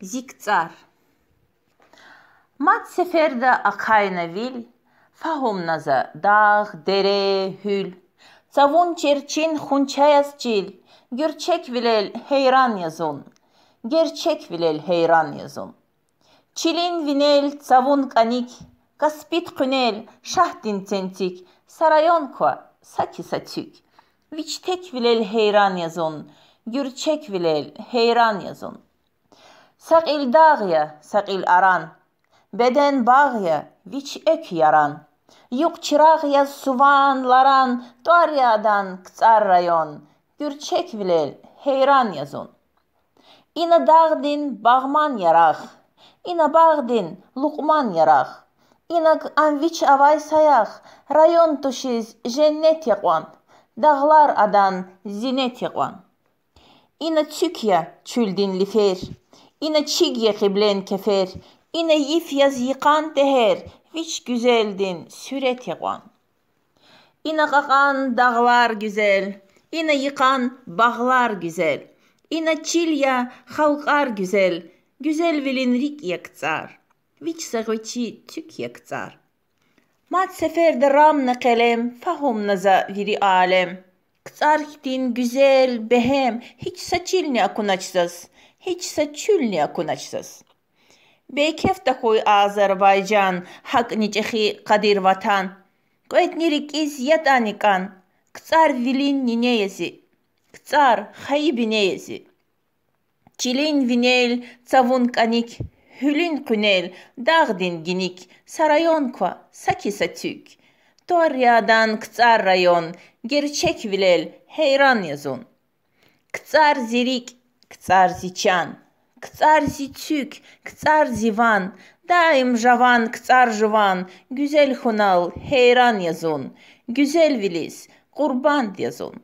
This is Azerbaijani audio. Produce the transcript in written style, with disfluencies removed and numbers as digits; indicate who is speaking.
Speaker 1: Zikzar. Mat seferde akayna vil, fahomnaza dağ, dere, hül. Savun çerçin hunçayas cil, gerçek vilel heyran yazun. Gerçek vilel heyran yazun. Çilin vinel savun kanik, kaspit künel şahdin tentik, sarayon kwa saki satük. Viçtek vilel heyran yazun, gerçek vilel heyran yazun. Sakil dağya, sakil aran, beden bağya, viç ök yaran. Yok çırağya suvan laran, doğaryadan kıtsar rayon, gerçek vilel heyran yazun. İna dağdin bağman yaraq, ina bağdin luqman yaraq. İna anviç avay sayaq, rayon tuşiz cennet yaqwan, dağlar adan zinet yaqwan. İna çükya çüldin lifer, İna çigye kiblen kefer, İna yif yaz yıkan deher, viç güzeldin süret yaqwan. İna qaqan dağlar güzel, İna yıkan bağlar güzel. İna çilya halkar güzel, güzel vilinrik yaktsar. Viç sağıçı tük yaktsar. Mat seferde ramna kalem, fahomnaza viri alem. Ktsar hitin güzel behem, hiç saçilni akunaçsız, hiç saçülni akunaçsız. Beykefte koy Azerbaycan, hak nicehi kadir vatan. Koyet nirik iz yatanikan, ktsar vilin nineyesi. Ktsar haybineyesi. Çilin vinel savun kanik, hülün künel dağdin ginik, sarayon kwa saki satük. Toryadan ktsar rayon, gerçek vilel heyran yazun. Ktsar zirik, ktsar ziçan, ktsar zitük, ktsar zivan, daim javan, ktsar jvan, güzel hunal heyran yazun. Güzel vilis, kurban yazun.